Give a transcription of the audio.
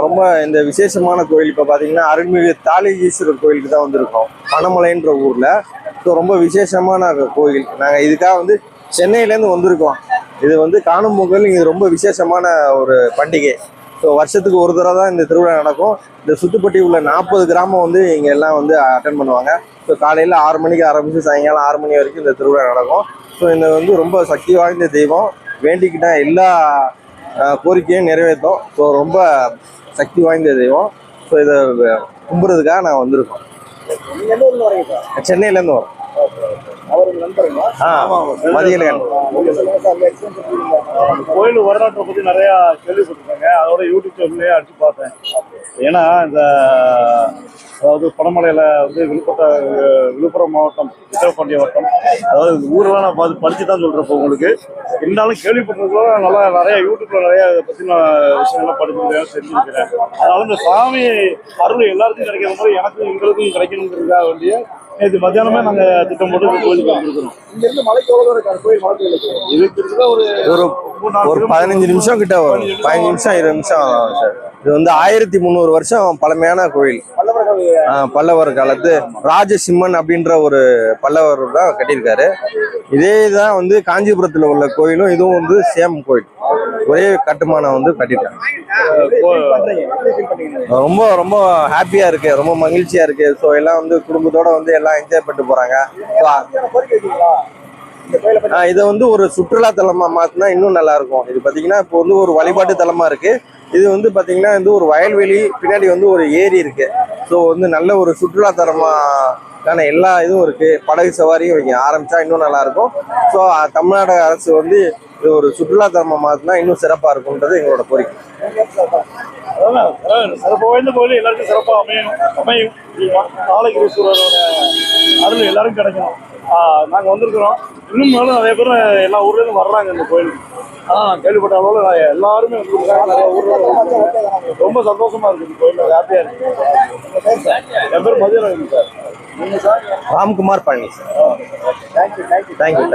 ரொம்ப இந்த விசேஷமான கோயில் இப்போ பார்த்தீங்கன்னா அருள்மிகு தாளிகீஸ்வரர் கோயிலுக்கு தான் வந்திருக்கோம், பனமலைன்ற ஊரில். ஸோ ரொம்ப விசேஷமான கோயில். நாங்கள் இதுக்காக வந்து சென்னையிலேருந்து வந்திருக்கோம். இது வந்து காணும் பொங்கல், இது ரொம்ப விசேஷமான ஒரு பண்டிகை. ஸோ வருஷத்துக்கு ஒரு தடவை தான் இந்த திருவிழா நடக்கும். இந்த சுத்துப்பட்டி உள்ள 40 கிராமம் வந்து இங்கே எல்லாம் வந்து அட்டன் பண்ணுவாங்க. ஸோ காலையில் 6 மணிக்கு ஆரம்பித்து சாயங்காலம் 6 மணி வரைக்கும் இந்த திருவிழா நடக்கும். ஸோ இந்த வந்து ரொம்ப சக்தி வாய்ந்த தெய்வம். வேண்டிக்கிட்ட எல்லா கோரிக்கையும் நிறைவேற்றும். ஸோ ரொம்ப சக்தி வாய்ந்த தெய்வம். ஸோ இதை கும்புறதுக்காக நான் வந்திருக்கோம். சென்னையிலேருந்து வரோம். கோயில் வரலாற்றை பற்றி நிறையா கேள்விப்பட்டிருக்காங்க. அதோட யூடியூப் சேனல்லையே அடிச்சு பார்த்தேன். ஏன்னா இந்த அதாவது பனமலையில் வந்து விழுப்புரம் மாவட்டம் விக்கிரவாண்டி வட்டம், அதாவது ஊரெல்லாம் நான் படித்து தான் சொல்கிறப்போ உங்களுக்கு இருந்தாலும் கேள்விப்பட்டிருக்கோம். நல்லா நிறையா யூடியூப்பில் நிறையா இதை பற்றின விஷயங்கள்லாம் படிச்சிருக்கேன், தெரிஞ்சுருக்கிறேன். அதனால இந்த சாமி அருள் எல்லாருக்கும் கிடைக்கிற மாதிரி எனக்கும் எங்களுக்கும் கிடைக்கணுங்கிறதுக்காக வேண்டிய நேற்று மத்தியானமே நாங்கள் திட்டம் போட்டு கோயிலுக்கு வந்துருக்கிறோம். இங்கிருந்து மலைக்கு எவ்வளோ கோயில் மலைக்கு இதுக்கு ஒரு 15 நிமிஷம் கிட்ட வரும். 15 நிமிஷம் 20 நிமிஷம் ஆகும் சார். இது வந்து 1300 வருஷம் பழமையான கோயில். பல்லவர் காலத்து ராஜசிம்மன் அப்படின்ற ஒரு பல்லவர் தான் கட்டியிருக்காரு. இதே தான் வந்து காஞ்சிபுரத்தில் உள்ள கோயிலும் இதுவும் வந்து சேம் கோயில், ஒரே கட்டுமானம் வந்து கட்டிட்டாங்க. ரொம்ப ரொம்ப ஹாப்பியா இருக்கு, ரொம்ப மகிழ்ச்சியா இருக்கு. ஸோ எல்லாம் வந்து குடும்பத்தோட வந்து எல்லாம் என்ஜாய் பண்ணிட்டு போறாங்க. இதை வந்து ஒரு சுற்றுலா தலமா மாத்தினா இன்னும் நல்லா இருக்கும். இது பாத்தீங்கன்னா இப்போ வந்து ஒரு வழிபாட்டு தலமா இருக்கு. இது வந்து பாத்தீங்கன்னா வந்து ஒரு வயல்வெளி, பின்னாடி வந்து ஒரு ஏரி இருக்கு. ஸோ வந்து நல்ல ஒரு சுற்றுலா தலமாக்கான எல்லா இதுவும் இருக்கு. படகு சவாரியும் இங்கே ஆரம்பிச்சா இன்னும் நல்லா இருக்கும். ஸோ தமிழ்நாடு அரசு வந்து இது ஒரு சுற்றுலா தலமா மாத்தினா இன்னும் சிறப்பா இருக்கும்ன்றது எங்களோட கோரிக்கை. சிறப்பு வாய்ந்த கோயில் எல்லாருக்கும் சிறப்பாக அமையும். தாளிகீஸ்வரரோட அருள் எல்லாருக்கும் கிடைக்கணும். நாங்கள் வந்திருக்கிறோம். இன்னும் மேலும் நிறைய பேர் எல்லா ஊர்லேருந்து வர்றாங்க இந்த கோயிலுக்கு. நான் கேள்விப்பட்ட அளவில் எல்லாருமே வந்துருக்காங்க. நிறைய ஊரில் ரொம்ப சந்தோஷமா இருக்குது. இந்த கோயில் ஹாப்பியாக இருக்குது. என் பேர் மதியம் sir. Ramkumar Palani sir. Thank you.